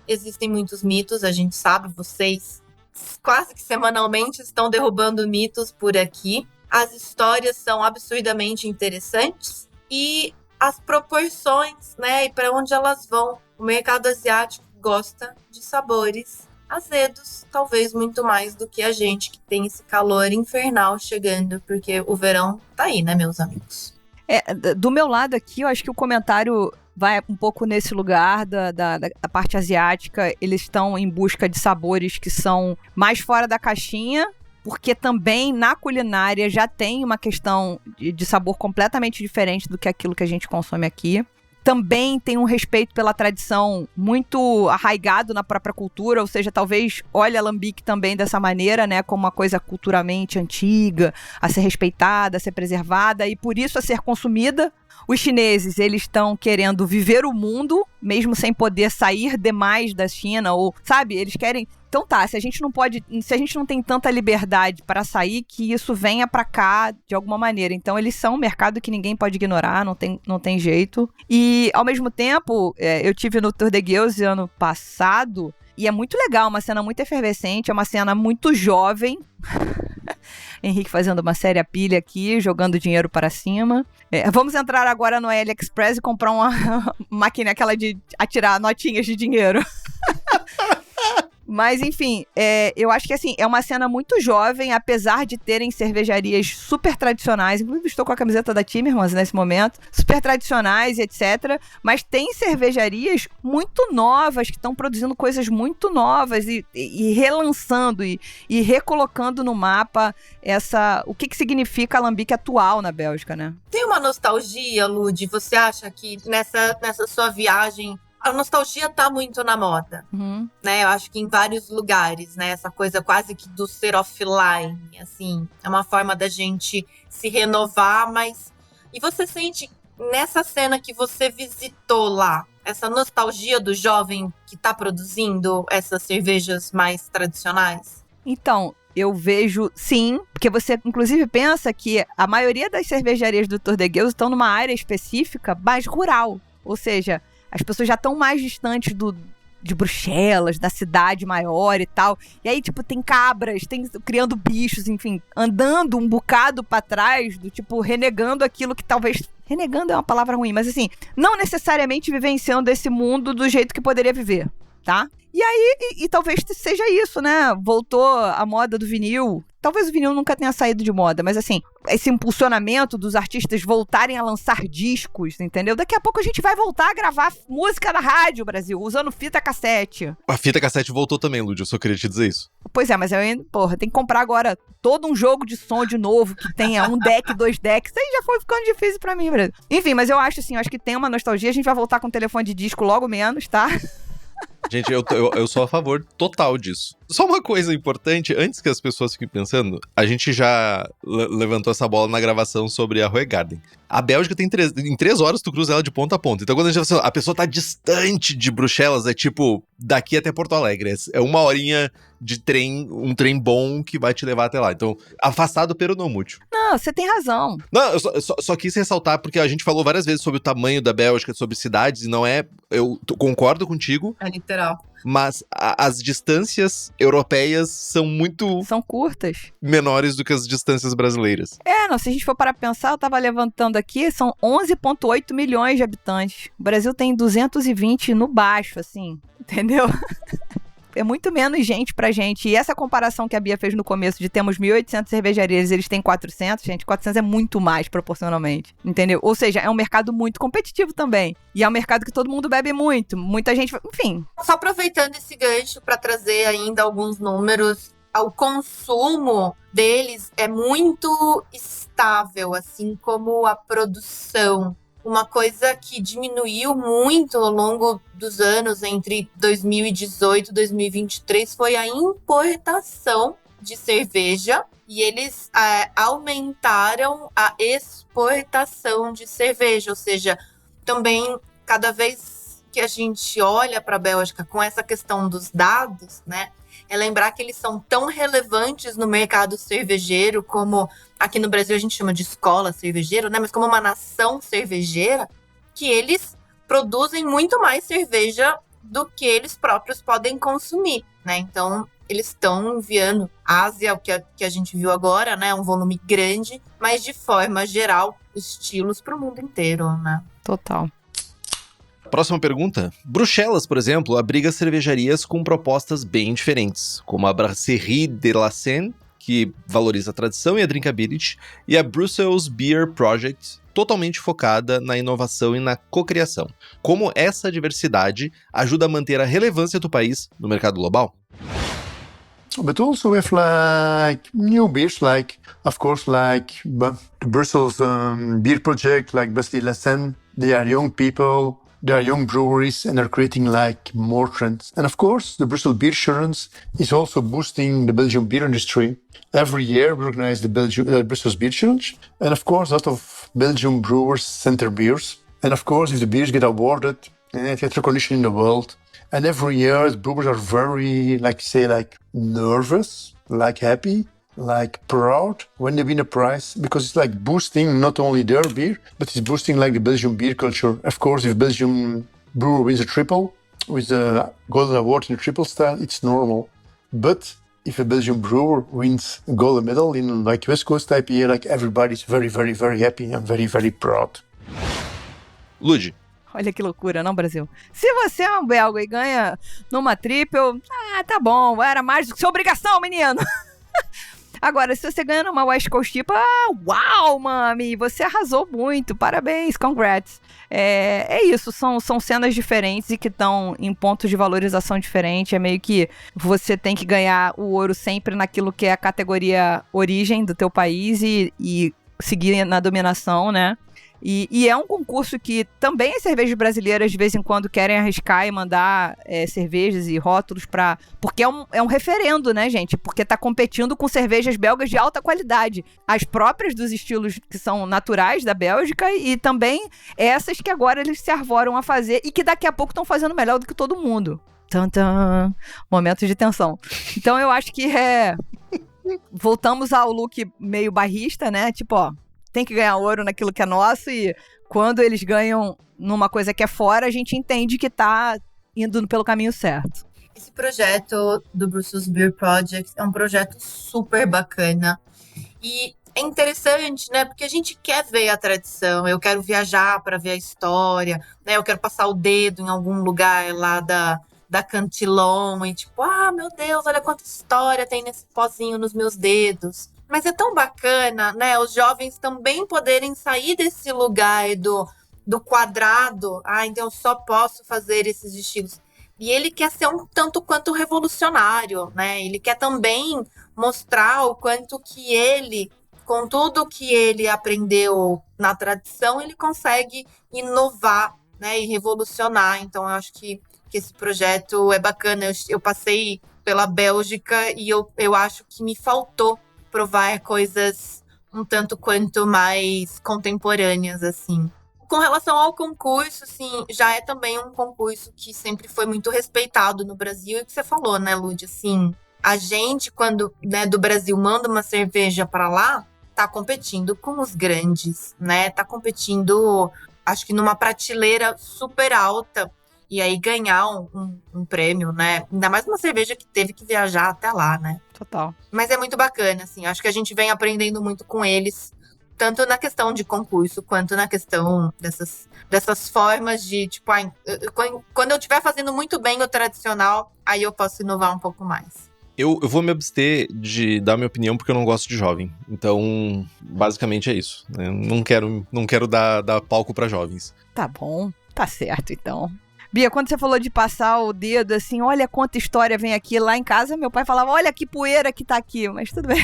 existem muitos mitos, a gente sabe, vocês quase que semanalmente estão derrubando mitos por aqui. As histórias são absurdamente interessantes e as proporções, né, e para onde elas vão. O mercado asiático gosta de sabores azedos, talvez muito mais do que a gente, que tem esse calor infernal chegando, porque o verão tá aí, né, meus amigos? Do meu lado aqui, eu acho que o comentário vai um pouco nesse lugar da parte asiática. Eles estão em busca de sabores que são mais fora da caixinha, porque também na culinária já tem uma questão de sabor completamente diferente do que aquilo que a gente consome aqui. Também tem um respeito pela tradição muito arraigado na própria cultura, ou seja, talvez olhe a Lambic também dessa maneira, né, como uma coisa culturalmente antiga, a ser respeitada, a ser preservada e por isso a ser consumida. os chineses, eles estão querendo viver o mundo, mesmo sem poder sair demais da China, ou, sabe, eles querem... Então tá, se a gente não tem tanta liberdade para sair, que isso venha para cá de alguma maneira. Então eles são um mercado que ninguém pode ignorar, não tem jeito. E ao mesmo tempo, eu tive no Tour de Gueuse ano passado, e é muito legal, uma cena muito efervescente, é uma cena muito jovem. Henrique fazendo uma séria pilha aqui, jogando dinheiro para cima. Vamos entrar agora no AliExpress e comprar uma máquina aquela de atirar notinhas de dinheiro. Mas, enfim, eu acho que, assim, é uma cena muito jovem, apesar de terem cervejarias super tradicionais. Inclusive, estou com a camiseta da Timmermans nesse momento. Super tradicionais, etc. Mas tem cervejarias muito novas, que estão produzindo coisas muito novas e relançando e recolocando no mapa o que significa alambique atual na Bélgica, né? Tem uma nostalgia, Lud? Você acha que nessa sua viagem... A nostalgia tá muito na moda, né? Eu acho que em vários lugares, né? Essa coisa quase que do ser offline, assim. É uma forma da gente se renovar, mas... E você sente, nessa cena que você visitou lá, essa nostalgia do jovem que tá produzindo essas cervejas mais tradicionais? Então, eu vejo, sim, porque você, inclusive, pensa que a maioria das cervejarias do Tour de Gueuse estão numa área específica mais rural, ou seja... As pessoas já estão mais distantes de Bruxelas, da cidade maior e tal. E aí, tipo, tem cabras, criando bichos, enfim, andando um bocado pra trás, do tipo, renegando aquilo que talvez... Renegando é uma palavra ruim, mas assim, não necessariamente vivenciando esse mundo do jeito que poderia viver, tá? E aí, e talvez seja isso, né? Voltou a moda do vinil. Talvez o vinil nunca tenha saído de moda, mas assim, esse impulsionamento dos artistas voltarem a lançar discos, entendeu? Daqui a pouco a gente vai voltar a gravar música na rádio, Brasil, usando fita cassete. A fita cassete voltou também, Lud, eu só queria te dizer isso. Pois é, mas eu ainda, tem que comprar agora todo um jogo de som de novo, que tenha um deck, 2 decks, isso aí já foi ficando difícil pra mim, Brasil. Enfim, mas eu acho assim, que tem uma nostalgia, a gente vai voltar com o telefone de disco logo menos, tá? Gente, eu sou a favor total disso. Só uma coisa importante, antes que as pessoas fiquem pensando, a gente já levantou essa bola na gravação sobre a Hoegaarden. A Bélgica tem em 3 horas tu cruza ela de ponta a ponta. Então quando a gente fala assim, a pessoa tá distante de Bruxelas, é tipo, daqui até Porto Alegre. É 1 horinha de trem, um trem bom que vai te levar até lá. Então, afastado pero não mútil. Não, você tem razão. Não, eu só quis ressaltar, porque a gente falou várias vezes sobre o tamanho da Bélgica, sobre cidades, e não é... Eu concordo contigo. É literal. Mas as distâncias europeias são curtas. Menores do que as distâncias brasileiras. Se a gente for para pensar, eu tava levantando aqui, são 11,8 milhões de habitantes. O Brasil tem 220 no baixo, assim, entendeu? É muito menos gente pra gente. E essa comparação que a Bia fez no começo de temos 1.800 cervejarias, eles têm 400, gente, 400 é muito mais proporcionalmente, entendeu? Ou seja, é um mercado muito competitivo também. E é um mercado que todo mundo bebe muito, muita gente, enfim. Só aproveitando esse gancho para trazer ainda alguns números, o consumo deles é muito estável, assim como a produção. Uma coisa que diminuiu muito ao longo dos anos, entre 2018 e 2023, foi a importação de cerveja. E eles aumentaram a exportação de cerveja. Ou seja, também, cada vez que a gente olha para a Bélgica com essa questão dos dados, né? É lembrar que eles são tão relevantes no mercado cervejeiro como aqui no Brasil a gente chama de escola cervejeira, né? Mas como uma nação cervejeira, que eles produzem muito mais cerveja do que eles próprios podem consumir, né? Então, eles estão enviando Ásia, o que a gente viu agora, né? Um volume grande, mas de forma geral, estilos para o mundo inteiro, né? Total. Próxima pergunta. Bruxelas, por exemplo, abriga cervejarias com propostas bem diferentes, como a Brasserie de la Seine, que valoriza a tradição e a drinkability, e a Brussels Beer Project, totalmente focada na inovação e na cocriação. Como essa diversidade ajuda a manter a relevância do país no mercado global? But also we have like new beers, like of course like the Brussels Beer Project, like Brasserie de la Seine. They are young people. There are young breweries and are creating like more trends. And of course, the Brussels Beer Assurance is also boosting the Belgian beer industry. Every year we organize the Brussels Beer Challenge. And of course, a lot of Belgium Brewers Center beers. And of course, if the beers get awarded, it gets recognition in the world. And every year, the brewers are very, nervous, happy, proud when they win a prize, because it's boosting not only their beer, but it's boosting the Belgian beer culture. Of course, if Belgian brewer wins a triple with a golden award in the triple style, it's normal. But if a Belgian brewer wins a gold medal in West Coast IPA, everybody's very, very, very happy and very, very proud. Lud, Olha que loucura, não, Brasil? Se você é um belga e ganha numa triple, tá bom, era mais do que sua obrigação, menino. Agora, se você ganha numa West Coast tipo, uau, mami, você arrasou muito, parabéns, congrats. É isso, são cenas diferentes e que estão em pontos de valorização diferentes. É meio que você tem que ganhar o ouro sempre naquilo que é a categoria origem do teu país e seguir na dominação, né? E é um concurso que também as cervejas brasileiras de vez em quando querem arriscar e mandar cervejas e rótulos porque é um referendo, né, gente? Porque tá competindo com cervejas belgas de alta qualidade. As próprias dos estilos que são naturais da Bélgica e também essas que agora eles se arvoram a fazer e que daqui a pouco estão fazendo melhor do que todo mundo. Tantã! Momentos de tensão. Então eu acho que voltamos ao look meio barrista, né? Tipo, tem que ganhar ouro naquilo que é nosso e quando eles ganham numa coisa que é fora, a gente entende que tá indo pelo caminho certo. Esse projeto do Brussels Beer Project é um projeto super bacana e é interessante, né? Porque a gente quer ver a tradição, eu quero viajar para ver a história, né? Eu quero passar o dedo em algum lugar lá da Cantillon e tipo, meu Deus, olha quanta história tem nesse pozinho nos meus dedos. Mas é tão bacana, né? Os jovens também poderem sair desse lugar do quadrado. Então eu só posso fazer esses estilos. E ele quer ser um tanto quanto revolucionário, né? Ele quer também mostrar o quanto que ele, com tudo que ele aprendeu na tradição, ele consegue inovar, né? E revolucionar. Então eu acho que esse projeto é bacana. Eu passei pela Bélgica e eu acho que me faltou provar coisas um tanto quanto mais contemporâneas, assim. Com relação ao concurso, assim, já é também um concurso que sempre foi muito respeitado no Brasil, e o que você falou, né, Lud? Assim, a gente, quando, né, do Brasil manda uma cerveja para lá, tá competindo com os grandes, né? Tá competindo, acho que numa prateleira super alta, e aí ganhar um prêmio, né? Ainda mais uma cerveja que teve que viajar até lá, né? Total. Mas é muito bacana, assim. Acho que a gente vem aprendendo muito com eles, tanto na questão de concurso, quanto na questão dessas formas de, tipo, quando eu estiver fazendo muito bem o tradicional, aí eu posso inovar um pouco mais. Eu vou me abster de dar minha opinião porque eu não gosto de jovem. Então, basicamente é isso. Eu não quero dar palco pra jovens. Tá bom, tá certo, então. Bia, quando você falou de passar o dedo, assim, olha quanta história vem aqui. Lá em casa, meu pai falava, olha que poeira que tá aqui. Mas tudo bem.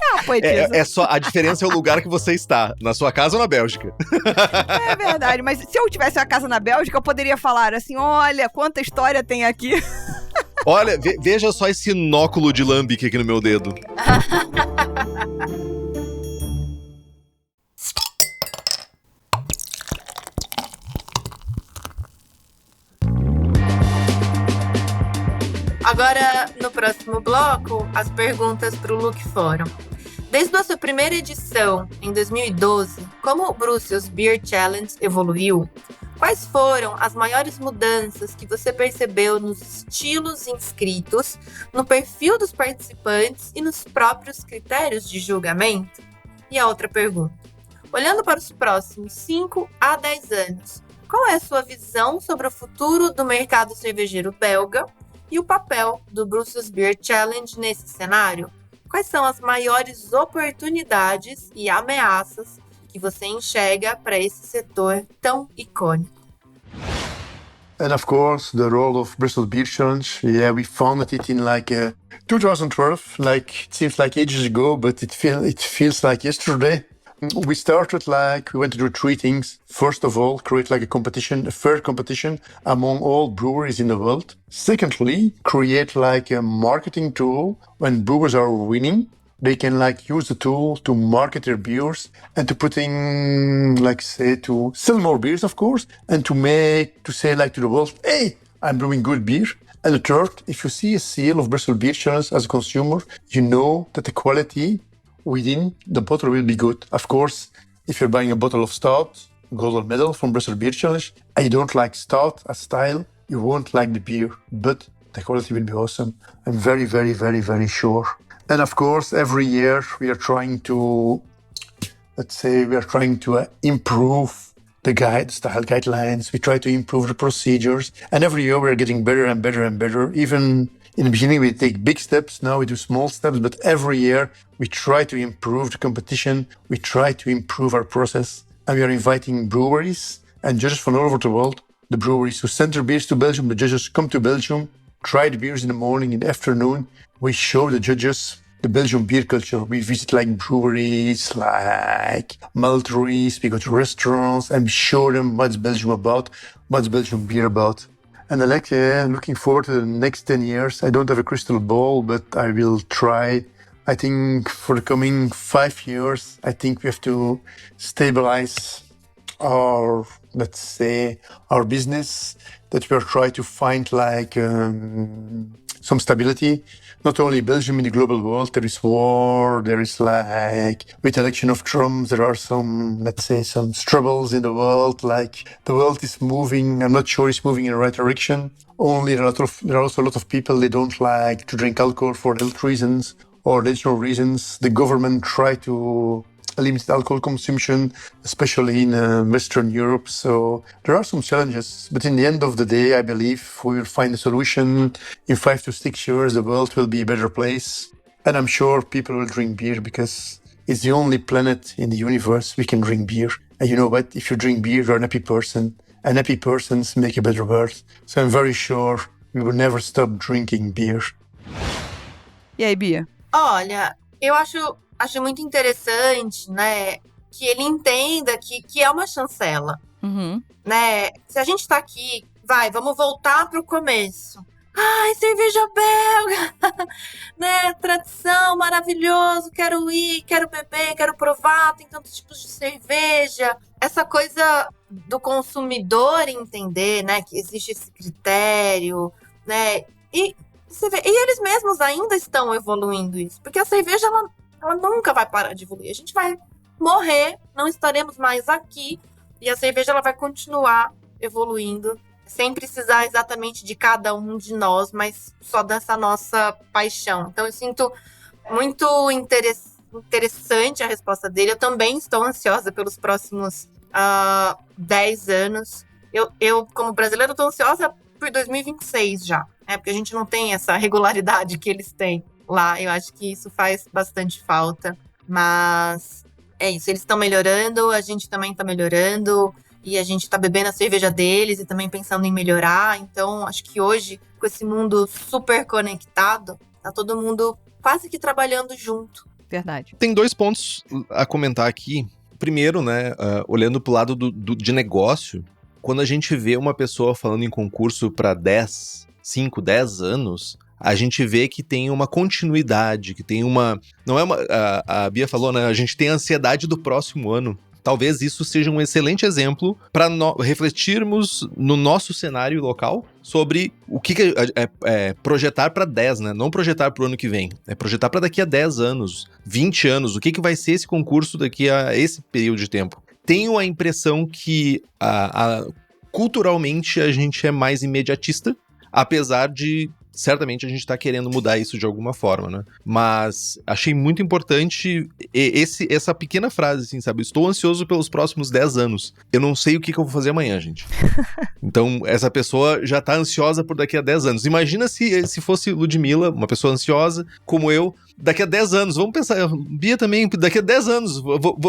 Não, poetisa. Só, a diferença é o lugar que você está. Na sua casa ou na Bélgica? É verdade, mas se eu tivesse uma casa na Bélgica, eu poderia falar assim, olha quanta história tem aqui. Olha, veja só esse inóculo de lambique aqui no meu dedo. Agora, no próximo bloco, as perguntas para o Look Forum. Desde a sua primeira edição, em 2012, como o Brussels Beer Challenge evoluiu? Quais foram as maiores mudanças que você percebeu nos estilos inscritos, no perfil dos participantes e nos próprios critérios de julgamento? E a outra pergunta. Olhando para os próximos 5 a 10 anos, qual é a sua visão sobre o futuro do mercado cervejeiro belga e o papel do Brussels Beer Challenge nesse cenário? Quais são as maiores oportunidades e ameaças que você enxerga para esse setor tão icônico? And of course, the role of Brussels Beer Challenge. Yeah, we founded it in 2012. It seems like ages ago, but it feels like yesterday. We started we went to do 3 things. First of all, create a fair competition among all breweries in the world. Secondly, create a marketing tool when brewers are winning. they can like use the tool to market their beers and to put in, like say, to sell more beers, of course, and to say like to the world, hey, I'm brewing good beer. And the third, if you see a seal of Bristol Beer Challenge as a consumer, you know that the quality within the bottle will be good. Of course, if you're buying a bottle of stout, gold medal from Bristol Beer Challenge, and you don't like stout as style, you won't like the beer, but the quality will be awesome. I'm very, very, very, very sure. And of course, every year we are trying to, improve the style guidelines. We try to improve the procedures. And every year we're getting better and better and better. Even in the beginning, we take big steps. Now we do small steps. But every year we try to improve the competition. We try to improve our process. And we are inviting breweries and judges from all over the world. The breweries who send their beers to Belgium, the judges come to Belgium, try the beers in the morning, in the afternoon. We show the judges the Belgian beer culture. We visit like breweries, like malteries, we go to restaurants and we show them what's Belgium about, what's Belgian beer about. And I'm looking forward to the next 10 years. I don't have a crystal ball, but I will try. I think for the coming 5 years, I think we have to stabilize our business, that we are trying to find like some stability. Not only Belgium, in the global world, there is war, there is like, with election of Trump, there are some troubles in the world, like the world is moving, I'm not sure it's moving in the right direction. Only there are also a lot of people, they don't like to drink alcohol for health reasons or religious reasons. The government try to limit alcohol consumption, especially in Western Europe. So there are some challenges, but in the end of the day, I believe we will find a solution. In 5 to 6 years, the world will be a better place. And I'm sure people will drink beer because it's the only planet in the universe we can drink beer. And you know what? If you drink beer, you're an happy person. And happy persons make a better world. So I'm very sure we will never stop drinking beer. E aí, Bia? Olha, eu acho muito interessante, né, que ele entenda que é uma chancela, né? Se a gente tá aqui, vamos voltar pro começo. Ai, cerveja belga, né, tradição, maravilhoso, quero ir, quero beber, quero provar, tem tantos tipos de cerveja. Essa coisa do consumidor entender, né, que existe esse critério, né, e você vê, e eles mesmos ainda estão evoluindo isso, porque a cerveja, ela nunca vai parar de evoluir. A gente vai morrer, não estaremos mais aqui, e a cerveja ela vai continuar evoluindo, sem precisar exatamente de cada um de nós, mas só dessa nossa paixão. Então eu sinto muito interessante a resposta dele. Eu também estou ansiosa pelos próximos 10 anos. Eu, como brasileira, estou ansiosa por 2026 já, né? Porque a gente não tem essa regularidade que eles têm lá. Eu acho que isso faz bastante falta, mas é isso, eles estão melhorando, a gente também está melhorando, e a gente está bebendo a cerveja deles e também pensando em melhorar. Então acho que hoje, com esse mundo super conectado, tá todo mundo quase que trabalhando junto. Verdade. Tem 2 pontos a comentar aqui. Primeiro, né, olhando pro lado de negócio, quando a gente vê uma pessoa falando em concurso para 5, 10 anos, a gente vê que tem uma continuidade, que tem uma... Não é uma... A Bia falou, né? A gente tem a ansiedade do próximo ano. Talvez isso seja um excelente exemplo para refletirmos no nosso cenário local sobre o que é projetar para 10, né? Não projetar para o ano que vem. É projetar para daqui a 10 anos, 20 anos. O que vai ser esse concurso daqui a esse período de tempo? Tenho a impressão que culturalmente a gente é mais imediatista, apesar de... Certamente a gente tá querendo mudar isso de alguma forma, né? Mas achei muito importante essa pequena frase, assim, sabe? Estou ansioso pelos próximos 10 anos. Eu não sei o que eu vou fazer amanhã, gente. Então, essa pessoa já tá ansiosa por daqui a 10 anos. Imagina se fosse Ludmilla, uma pessoa ansiosa, como eu, daqui a 10 anos. Vamos pensar, Bia também, daqui a 10 anos.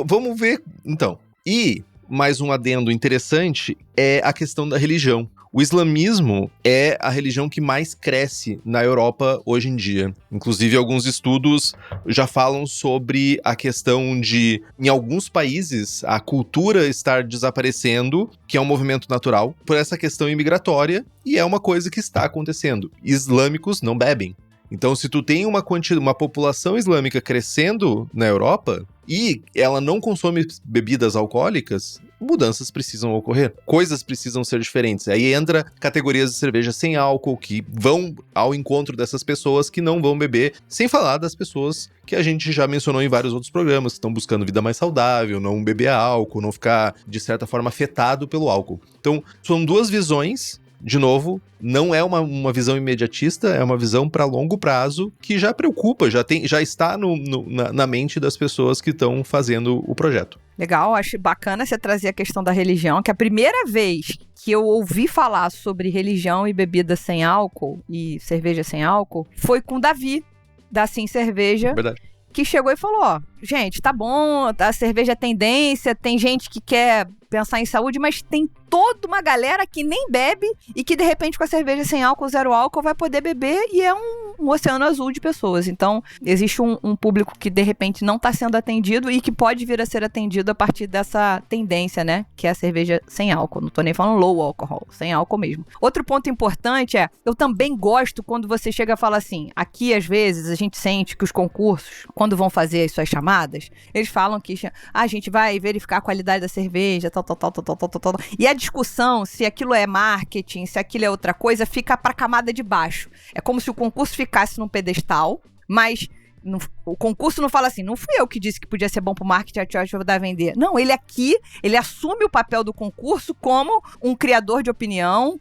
Vamos ver. Então, e mais um adendo interessante é a questão da religião. O islamismo é a religião que mais cresce na Europa hoje em dia. Inclusive, alguns estudos já falam sobre a questão de, em alguns países, a cultura estar desaparecendo, que é um movimento natural, por essa questão imigratória, e é uma coisa que está acontecendo. Islâmicos não bebem. Então, se tu tem uma população islâmica crescendo na Europa e ela não consome bebidas alcoólicas, mudanças precisam ocorrer. Coisas precisam ser diferentes. Aí entra categorias de cerveja sem álcool que vão ao encontro dessas pessoas que não vão beber, sem falar das pessoas que a gente já mencionou em vários outros programas, que estão buscando vida mais saudável, não beber álcool, não ficar, de certa forma, afetado pelo álcool. Então, são duas visões. De novo, não é uma visão imediatista, é uma visão para longo prazo que já preocupa, já está na mente das pessoas que estão fazendo o projeto. Legal, acho bacana você trazer a questão da religião, que a primeira vez que eu ouvi falar sobre religião e bebida sem álcool e cerveja sem álcool foi com o Davi, da Sim Cerveja. Verdade. Que chegou e falou, ó, gente, tá bom, a cerveja é tendência, tem gente que quer pensar em saúde, mas tem toda uma galera que nem bebe e que, de repente, com a cerveja sem álcool, zero álcool, vai poder beber e é um oceano azul de pessoas. Então, existe um público que, de repente, não tá sendo atendido e que pode vir a ser atendido a partir dessa tendência, né? Que é a cerveja sem álcool. Não tô nem falando low alcohol, sem álcool mesmo. Outro ponto importante é, eu também gosto quando você chega e fala assim, aqui, às vezes, a gente sente que os concursos, quando vão fazer as suas chamadas, eles falam que a gente vai verificar a qualidade da cerveja, tal. E a discussão, se aquilo é marketing, se aquilo é outra coisa, fica pra camada de baixo. É como se o concurso ficasse num pedestal, mas o concurso não fala assim, não fui eu que disse que podia ser bom pro marketing, te ajudar a vender. Não, ele assume o papel do concurso como um criador de opinião,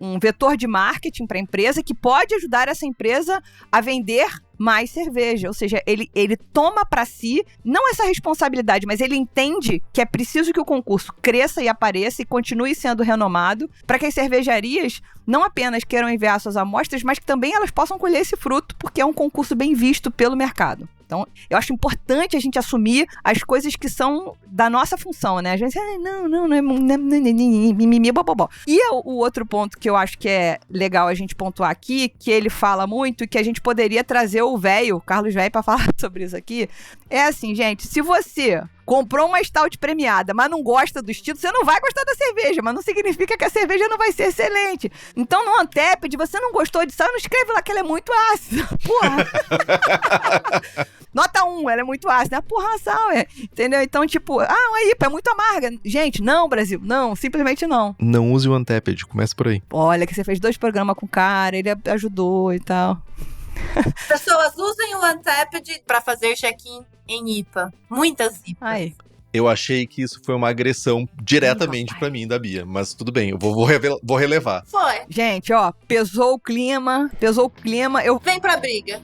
um vetor de marketing para a empresa que pode ajudar essa empresa a vender mais cerveja. Ou seja, ele toma para si, não essa responsabilidade, mas ele entende que é preciso que o concurso cresça e apareça e continue sendo renomado para que as cervejarias não apenas queiram enviar suas amostras, mas que também elas possam colher esse fruto, porque é um concurso bem visto pelo mercado. Então, eu acho importante a gente assumir as coisas que são da nossa função, né? A gente não é mimimi, bobobó. E o outro ponto que eu acho que é legal a gente pontuar aqui, que ele fala muito e que a gente poderia trazer o Carlos Velho, para falar sobre isso aqui, é assim, gente, se você comprou uma stout premiada, mas não gosta do estilo, você não vai gostar da cerveja, mas não significa que a cerveja não vai ser excelente. Então, no Untapped, você não gostou de sal, não escreve lá que ela é muito ácida. Porra! Nota 1, ela é muito ácida. Porra, sal, entendeu? Então, tipo, uma IPA é muito amarga. Gente, não, Brasil, não, simplesmente não. Não use o Untapped, começa por aí. Olha, que você fez 2 programas com o cara, ele ajudou e tal. Pessoas, usem o Untapped pra fazer check-in em IPA. Muitas IPAs. Aí. Eu achei que isso foi uma agressão diretamente pra mim, da Bia. Mas tudo bem, eu vou relevar. Foi. Gente, ó, pesou o clima. Vem pra briga.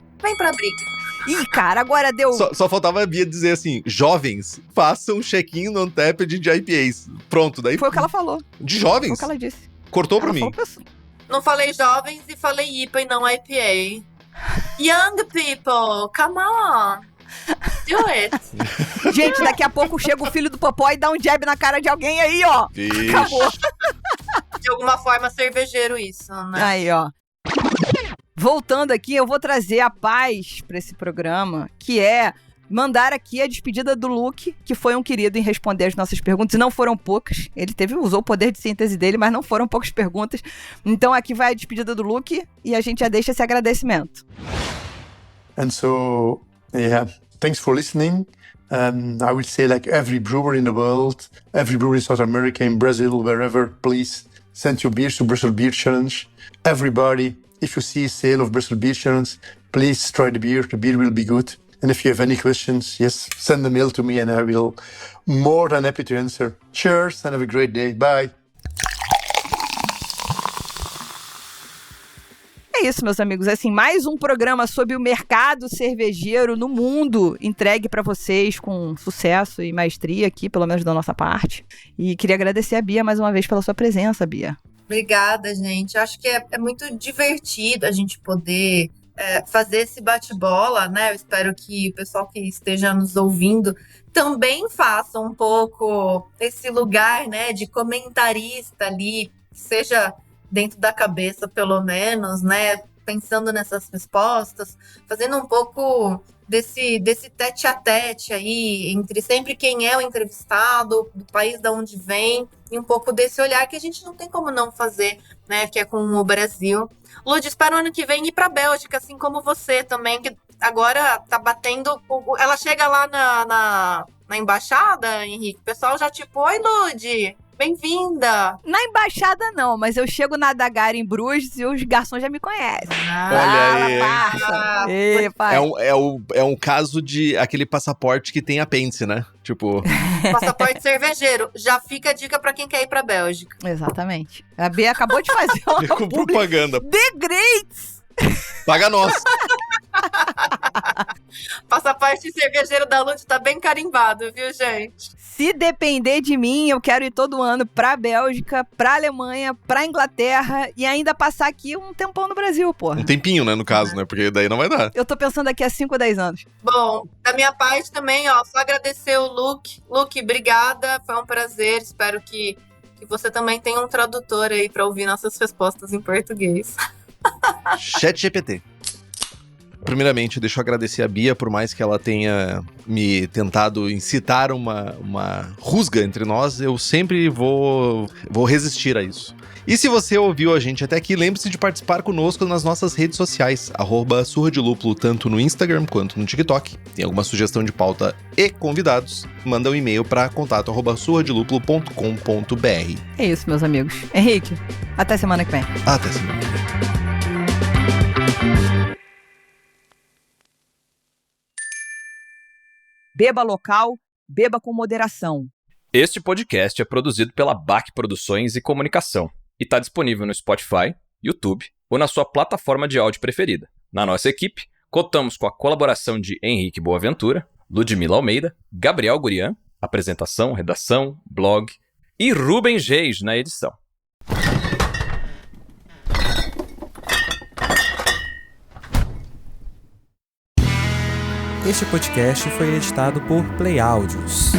Ih, cara, agora deu... Só faltava a Bia dizer assim, jovens, façam check-in no Untapped de IPAs. Pronto, daí... Foi o que ela falou. De jovens? Foi o que ela disse. Cortou Ela pra mim. falou pra... Não falei jovens e falei IPA e não IPA. Young people, come on. Do it. Gente, daqui a pouco chega o filho do Popó e dá um jab na cara de alguém aí, ó. Vixe. Acabou. De alguma forma, cervejeiro isso, né? Aí, ó. Voltando aqui, eu vou trazer a paz pra esse programa, que é mandar aqui a despedida do Luke, que foi um querido em responder as nossas perguntas, e não foram poucas. Ele usou o poder de síntese dele, mas não foram poucas perguntas. Então aqui vai a despedida do Luke e a gente já deixa esse agradecimento. And so, yeah, thanks for listening. I will say, like every brewer in the world, every brewer in South America, in Brazil, wherever, please send your beers to Bristol Beer Challenge. Everybody, if you see a sale of Bristol Beer Challenge, please try the beer. The beer will be good. And if you have any questions, yes, send a mail to me and I will more than happy to answer. Cheers and have a great day. Bye. É isso, meus amigos. Assim, mais um programa sobre o mercado cervejeiro no mundo, entregue para vocês com sucesso e maestria aqui, pelo menos da nossa parte. E queria agradecer a Bia mais uma vez pela sua presença, Bia. Obrigada, gente. Acho que é muito divertido a gente poder fazer esse bate-bola, né? Eu espero que o pessoal que esteja nos ouvindo também faça um pouco esse lugar, né, de comentarista ali, seja dentro da cabeça, pelo menos, né? Pensando nessas respostas, fazendo um pouco desse tete-a-tete aí, entre sempre quem é o entrevistado, do país da onde vem, e um pouco desse olhar que a gente não tem como não fazer, né, que é com o Brasil. Lud, espero ano que vem ir pra Bélgica, assim como você também, que agora tá batendo... Ela chega lá na embaixada, Henrique, o pessoal já tipo, oi, Lud, bem-vinda. Na embaixada não, mas eu chego na Dagar em Bruges e os garçons já me conhecem. Olha aí. Parça. Ei, pai. É um caso de aquele passaporte que tem apêndice, né? Tipo... Passaporte cervejeiro. Já fica a dica pra quem quer ir pra Bélgica. Exatamente. A Bia acabou de fazer uma com propaganda. The Greats! Paga nós. Passaporte cervejeiro da Lud tá bem carimbado, viu, gente? Se depender de mim, eu quero ir todo ano pra Bélgica, pra Alemanha, pra Inglaterra e ainda passar aqui um tempão no Brasil, porra. Um tempinho, né, no caso, né? Porque daí não vai dar. Eu tô pensando daqui a 5 ou 10 anos. Bom, da minha parte também, ó, só agradecer o Luke. Luke, obrigada, foi um prazer. Espero que você também tenha um tradutor aí pra ouvir nossas respostas em português. ChatGPT. Primeiramente, deixa eu agradecer a Bia, por mais que ela tenha me tentado incitar uma rusga entre nós, eu sempre vou resistir a isso. E se você ouviu a gente até aqui, lembre-se de participar conosco nas nossas redes sociais, @surradilúpulo, tanto no Instagram quanto no TikTok. Tem alguma sugestão de pauta e convidados, manda um e-mail para contato@surradilúpulo.com.br. É isso, meus amigos. Henrique, até semana que vem. Até semana que vem. Beba local, beba com moderação. Este podcast é produzido pela BAC Produções e Comunicação e está disponível no Spotify, YouTube ou na sua plataforma de áudio preferida. Na nossa equipe, contamos com a colaboração de Henrique Boaventura, Ludmila Almeida, Gabriel Gurian, apresentação, redação, blog, e Rubem Geis na edição. Este podcast foi editado por Play Áudios.